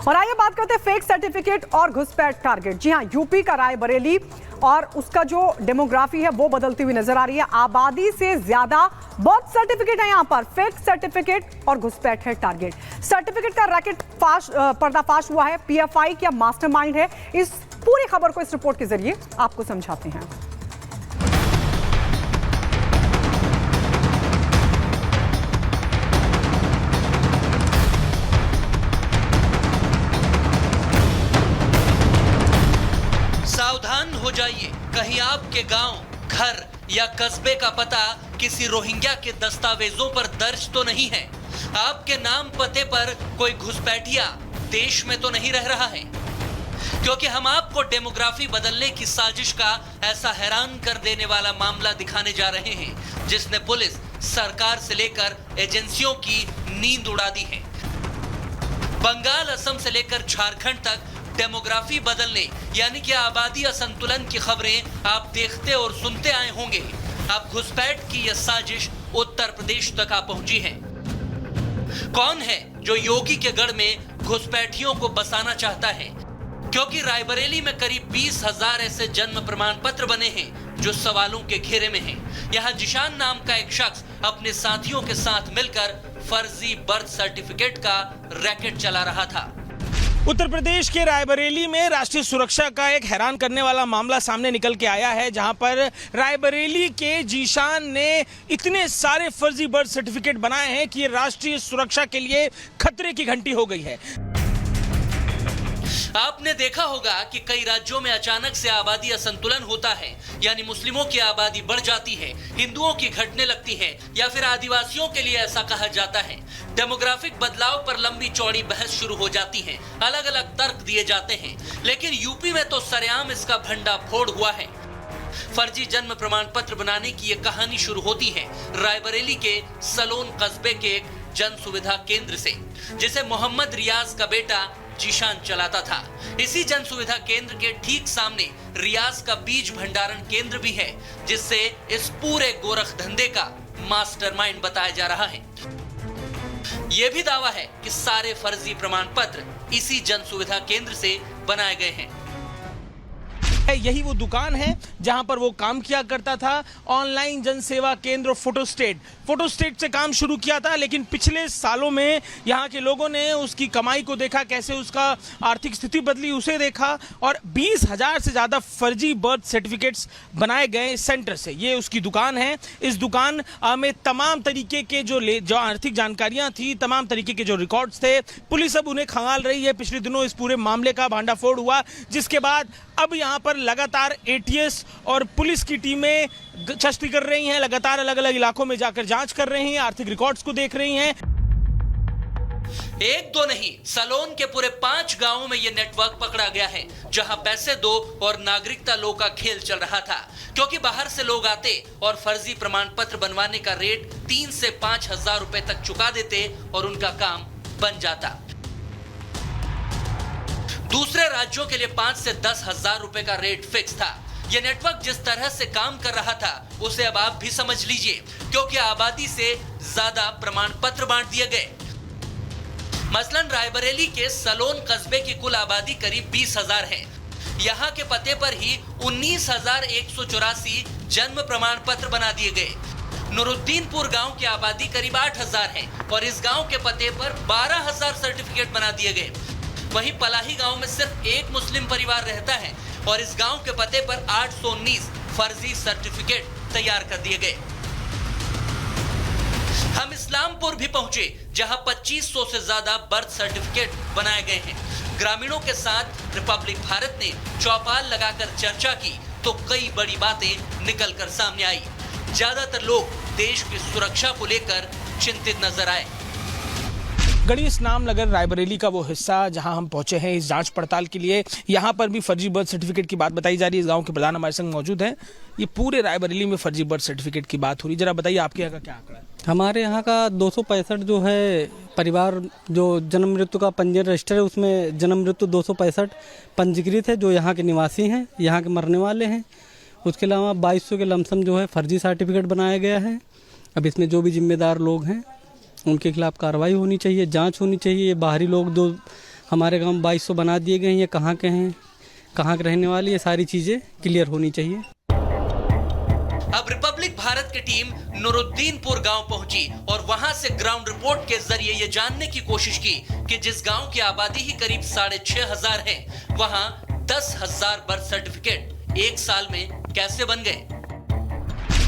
और आइए बात करते हैं फेक सर्टिफिकेट और घुसपैठ टारगेट। जी हां, यूपी का रायबरेली और उसका जो डेमोग्राफी है वो बदलती हुई नजर आ रही है। आबादी से ज्यादा बर्थ सर्टिफिकेट है, यहां पर फेक सर्टिफिकेट और घुसपैठ है टारगेट। सर्टिफिकेट का रैकेट पर्दाफाश हुआ है। पीएफआई क्या मास्टरमाइंड है, इस पूरी खबर को इस रिपोर्ट के जरिए आपको समझाते हैं। सावधान हो जाइए, कहीं आपके गांव, घर या कस्बे का पता किसी रोहिंग्या के दस्तावेजों पर दर्ज तो नहीं है। आपके नाम पते पर कोई घुसपैठिया देश में तो नहीं रह रहा है। क्योंकि हम आपको डेमोग्राफी बदलने की साजिश का ऐसा हैरान कर देने वाला मामला दिखाने जा रहे हैं जिसने पुलिस, सरकार से लेकर एजेंसियों की नींद उड़ा दी है। बंगाल, असम से लेकर झारखंड तक डेमोग्राफी बदलने यानी कि आबादी असंतुलन की खबरें आप देखते और सुनते आए होंगे। अब घुसपैठ की यह साजिश उत्तर प्रदेश तक आ पहुंची है। कौन है जो योगी के गढ़ में घुसपैठियों को बसाना चाहता है? क्योंकि रायबरेली में करीब 20,000 ऐसे जन्म प्रमाण पत्र बने हैं जो सवालों के घेरे में हैं। यहाँ जिशान नाम का एक शख्स अपने साथियों के साथ मिलकर फर्जी बर्थ सर्टिफिकेट का रैकेट चला रहा था। उत्तर प्रदेश के रायबरेली में राष्ट्रीय सुरक्षा का एक हैरान करने वाला मामला सामने निकल के आया है, जहां पर रायबरेली के जीशान ने इतने सारे फर्जी बर्थ सर्टिफिकेट बनाए हैं कि ये राष्ट्रीय सुरक्षा के लिए खतरे की घंटी हो गई है। आपने देखा होगा कि कई राज्यों में अचानक से आबादी असंतुलन होता है, यानी मुस्लिमों की आबादी बढ़ जाती है, हिंदुओं की घटने लगती है, या फिर आदिवासियों के लिए ऐसा कहा जाता है। डेमोग्राफिक बदलाव पर लंबी चौड़ी बहस शुरू हो जाती है, अलग अलग तर्क दिए जाते हैं। लेकिन यूपी में तो सरेआम इसका भंडाफोड़ हुआ है। फर्जी जन्म प्रमाण पत्र बनाने की यह कहानी शुरू होती है रायबरेली के सलोन कस्बे के एक जन सुविधा केंद्र से, जिसे मोहम्मद रियाज का बेटा जीशान चलाता था। इसी जन सुविधा केंद्र के ठीक सामने रियाज का बीज भंडारण केंद्र भी है, जिससे इस पूरे गोरख धंधे का मास्टरमाइंड बताया जा रहा है। यह भी दावा है कि सारे फर्जी प्रमाण पत्र इसी जन सुविधा केंद्र से बनाए गए हैं। यही वो दुकान है जहां पर वो काम किया करता था। ऑनलाइन जन सेवा केंद्र फोटोस्टेट से काम शुरू किया था, लेकिन पिछले सालों में यहाँ के लोगों ने उसकी कमाई को देखा, कैसे उसका आर्थिक स्थिति बदली उसे देखा, और 20,000 से ज़्यादा फर्जी बर्थ सर्टिफिकेट्स बनाए गए सेंटर से। ये उसकी दुकान है। इस दुकान में तमाम तरीके के जो आर्थिक जानकारियाँ थी, तमाम तरीके के जो रिकॉर्ड्स थे, पुलिस अब उन्हें खंगाल रही है। पिछले दिनों इस पूरे मामले का भांडाफोड़ हुआ, जिसके बाद अब यहाँ पर लगातार एटीएस और पुलिस की टीमें गश्ती कर रही हैं, लगातार अलग अलग इलाकों में जाकर जांच कर रही हैं, आर्थिक रिकॉर्ड्स को देख रही हैं। एक दो नहीं, सलोन के पूरे 5 गांवों में यह नेटवर्क पकड़ा गया है, जहां पैसे दो और नागरिकता लो का खेल चल रहा था। क्योंकि बाहर से लोग आते और फर्जी प्रमाण पत्र बनवाने का रेट 3 से 5,000 रुपए तक चुका देते और उनका काम बन जाता। दूसरे राज्यों के लिए 5 से 10,000 रुपए का रेट फिक्स था। यह नेटवर्क जिस तरह से काम कर रहा था उसे अब आप भी समझ लीजिए, क्योंकि आबादी से ज्यादा प्रमाण पत्र बांट दिए गए। मसलन रायबरेली के सलोन कस्बे की कुल आबादी करीब 20,000 है। यहाँ के पते पर ही 19,184 जन्म प्रमाण पत्र बना दिए गए। नूरुद्दीनपुर गांव की आबादी करीब 8,000 है और इस गांव के पते पर 12,000 सर्टिफिकेट बना दिए गए। वहीं पलाही गांव में सिर्फ एक मुस्लिम परिवार रहता है और इस गांव के पते पर 819 फर्जी सर्टिफिकेट तैयार कर दिए गए। हम इस्लामपुर भी पहुंचे, जहां 2500 से ज्यादा बर्थ सर्टिफिकेट बनाए गए हैं। ग्रामीणों के साथ रिपब्लिक भारत ने चौपाल लगाकर चर्चा की तो कई बड़ी बातें निकलकर सामने आई। ज्यादातर लोग देश की सुरक्षा को लेकर चिंतित नजर आए। गणेश नाम नगर रायबरेली का वो हिस्सा जहां हम पहुंचे हैं इस जांच पड़ताल के लिए। यहां पर भी फर्जी बर्थ सर्टिफिकेट की बात बताई जा रही है। इस गांव के प्रधान हमारे संग मौजूद हैं। ये पूरे रायबरेली में फर्जी बर्थ सर्टिफिकेट की बात हो रही, जरा बताइए आपके यहाँ का क्या आंकड़ा है? हमारे यहाँ का 265 जो है परिवार जो जन्म मृत्यु का पंजीयन रजिस्टर है, उसमें जन्म मृत्यु 265 पंजीकृत है, जो यहाँ के निवासी हैं, यहाँ के मरने वाले हैं। उसके अलावा 2200 के लमसम जो है फर्जी सर्टिफिकेट बनाया गया है। अब इसमें जो भी जिम्मेदार लोग हैं उनके खिलाफ कार्रवाई होनी चाहिए, जांच होनी चाहिए। ये बाहरी लोग जो हमारे गांव 2200 बना दिए गए हैं, ये कहाँ के हैं, कहाँ के रहने वाले, ये सारी चीज़ें क्लियर होनी चाहिए। अब रिपब्लिक भारत की टीम नुरुद्दीनपुर गांव पहुंची और वहां से ग्राउंड रिपोर्ट के जरिए ये जानने की कोशिश की कि जिस गांव की आबादी ही करीब 6500 है, वहां 10,000 बर्थ सर्टिफिकेट एक साल में कैसे बन गए।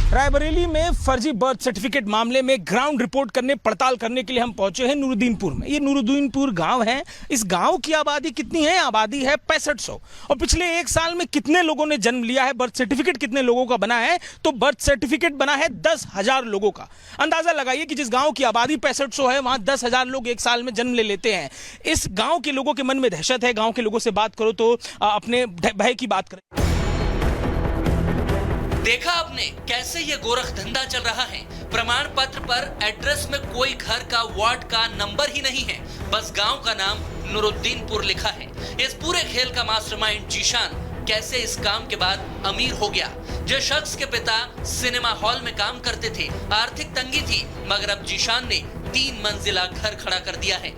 रायबरेली में फर्जी बर्थ सर्टिफिकेट मामले में ग्राउंड रिपोर्ट करने, पड़ताल करने के लिए हम पहुंचे हैं नुरुद्दीनपुर में। ये नुरुद्दीनपुर गांव है। इस गांव की आबादी कितनी है? आबादी है 6500। और पिछले एक साल में कितने लोगों ने जन्म लिया है, बर्थ सर्टिफिकेट कितने लोगों का बना है? तो बर्थ सर्टिफिकेट बना है 10,000 लोगों का। अंदाजा लगाइए कि जिस गांव की आबादी 6500 है, वहां 10,000 लोग एक साल में जन्म ले लेते हैं। इस गांव के लोगों के मन में दहशत है। गांव के लोगों से बात करो तो अपने भय की बात करें। देखा आपने कैसे ये गोरख धंधा चल रहा है। प्रमाण पत्र पर एड्रेस में कोई घर का, वार्ड का नंबर ही नहीं है, बस गांव का नाम नुरुद्दीनपुर लिखा है। इस पूरे खेल का मास्टरमाइंड जीशान कैसे इस काम के बाद अमीर हो गया। जिस शख्स के पिता सिनेमा हॉल में काम करते थे, आर्थिक तंगी थी, मगर अब जीशान ने 3 मंजिला घर खड़ा कर दिया है।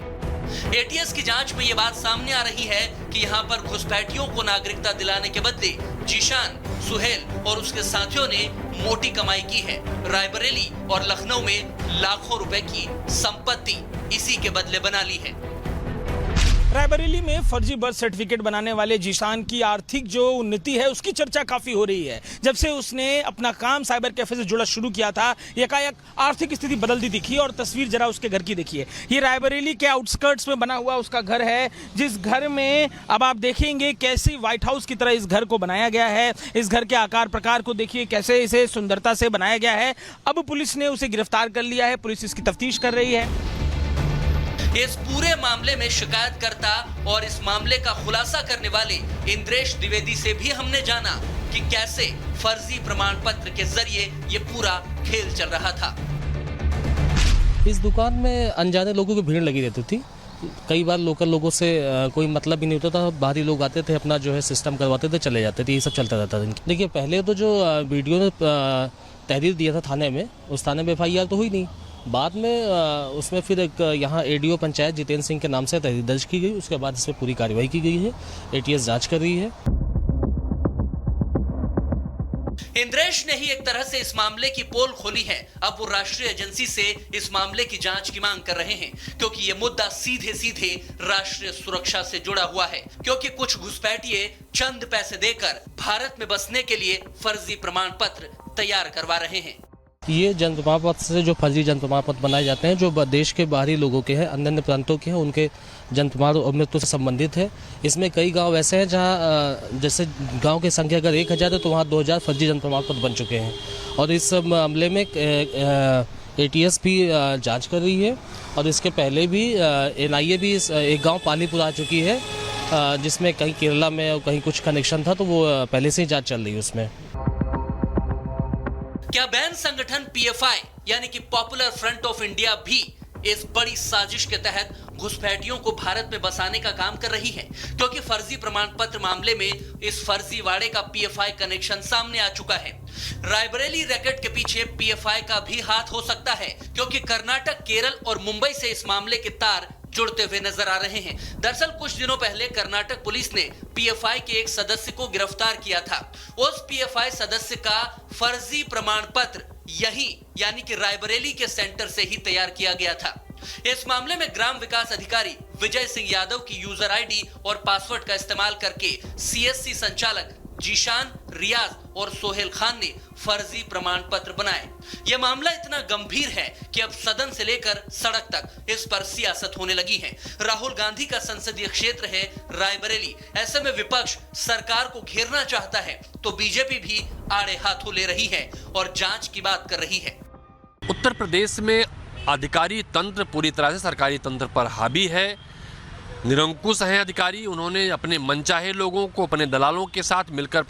एटीएस की जांच में ये बात सामने आ रही है कि यहाँ पर घुसपैठियों को नागरिकता दिलाने के बदले जीशान, सुहेल और उसके साथियों ने मोटी कमाई की है। रायबरेली और लखनऊ में लाखों रुपए की संपत्ति इसी के बदले बना ली है। रायबरेली में फर्जी बर्थ सर्टिफिकेट बनाने वाले जीशान की आर्थिक जो उन्नति है, उसकी चर्चा काफी हो रही है। जब से उसने अपना काम साइबर कैफे से जुड़ा शुरू किया था, एकाएक आर्थिक स्थिति बदलती दिखी। और तस्वीर जरा उसके घर की देखिए। ये रायबरेली के आउटस्कर्ट्स में बना हुआ उसका घर है, जिस घर में अब आप देखेंगे कैसे व्हाइट हाउस की तरह इस घर को बनाया गया है। इस घर के आकार प्रकार को देखिए, कैसे इसे सुंदरता से बनाया गया है। अब पुलिस ने उसे गिरफ्तार कर लिया है, पुलिस इसकी तफ्तीश कर रही है। इस पूरे मामले में शिकायतकर्ता और इस मामले का खुलासा करने वाले इंद्रेश द्विवेदी से भी हमने जाना कि कैसे फर्जी प्रमाण पत्र के जरिए ये पूरा खेल चल रहा था। इस दुकान में अनजाने लोगों की भीड़ लगी रहती थी। कई बार लोकल लोगों से कोई मतलब ही नहीं होता था। बाहरी लोग आते थे, अपना जो है सिस्टम करवाते थे, चले जाते थे। ये सब चलता रहता था। देखिए, पहले तो जो वीडियो ने तहरीर दिया था थाने में, उस थाने में FIR तो हुई नहीं। बाद में उसमें फिर एक यहाँ ADO पंचायत जितेंद्र सिंह के नाम से तहरीर दर्ज की गई। उसके बाद इसमें पूरी कार्रवाई की गई है। ATS जांच कर रही है। इंद्रेश ने ही एक तरह से इस मामले की पोल खोली है। अब वो राष्ट्रीय एजेंसी से इस मामले की जांच की मांग कर रहे हैं, क्योंकि ये मुद्दा सीधे सीधे राष्ट्रीय सुरक्षा से जुड़ा हुआ है। क्योंकि कुछ घुसपैठिए चंद पैसे देकर भारत में बसने के लिए फर्जी प्रमाण पत्र तैयार करवा रहे हैं। ये जन्म प्रमाण पत्र से जो फर्जी जन्म प्रमाण पत्र बनाए जाते हैं, जो देश के बाहरी लोगों के हैं, अन्य प्रांतों के हैं, उनके जन्म प्रमाण और मृत्यु से संबंधित है। इसमें कई गांव ऐसे हैं जहां जैसे गांव की संख्या अगर 1000 है तो वहां 2000 फर्जी जन्म प्रमाण पत्र बन चुके हैं। और इस मामले में ATS भी जांच कर रही है। और इसके पहले भी NIA भी एक गाँव पालीपुर आ चुकी है, जिसमें कहीं केरला में और कहीं कुछ कनेक्शन था, तो वो पहले से ही जाँच चल रही है उसमें। क्या बैन संगठन PFI यानी कि पॉपुलर फ्रंट ऑफ इंडिया भी इस बड़ी साजिश के तहत घुसपैठियों को भारत में बसाने का काम कर रही है? क्योंकि फर्जी प्रमाण पत्र मामले में इस फर्जी वाड़े का PFI कनेक्शन सामने आ चुका है। रायबरेली रैकेट के पीछे PFI का भी हाथ हो सकता है, क्योंकि कर्नाटक, केरल और मुंबई से इस मामले के तार जुड़ते हुए नजर आ रहे हैं। दरअसल कुछ दिनों पहले कर्नाटक पुलिस ने PFI के एक सदस्य को गिरफ्तार किया था। उस PFI सदस्य का फर्जी प्रमाण पत्र यही यानी कि रायबरेली के सेंटर से ही तैयार किया गया था। इस मामले में ग्राम विकास अधिकारी विजय सिंह यादव की यूजर ID और पासवर्ड का इस्तेमाल करके CSC संचालक जीशान, रियाज और सोहेल खान ने फर्जी प्रमाण पत्र बनाए। यह मामला इतना गंभीर है कि अब सदन से लेकर सड़क तक इस पर सियासत होने लगी है। राहुल गांधी का संसदीय क्षेत्र है रायबरेली। ऐसे में विपक्ष सरकार को घेरना चाहता है, तो बीजेपी भी आड़े हाथों ले रही है और जांच की बात कर रही है। उत्तर प्रदेश में अधिकारी तंत्र पूरी तरह से सरकारी तंत्र पर हावी है। निरंकुश है अधिकारी। उन्होंने अपने मनचाहे लोगों को अपने दलालों के साथ मिलकर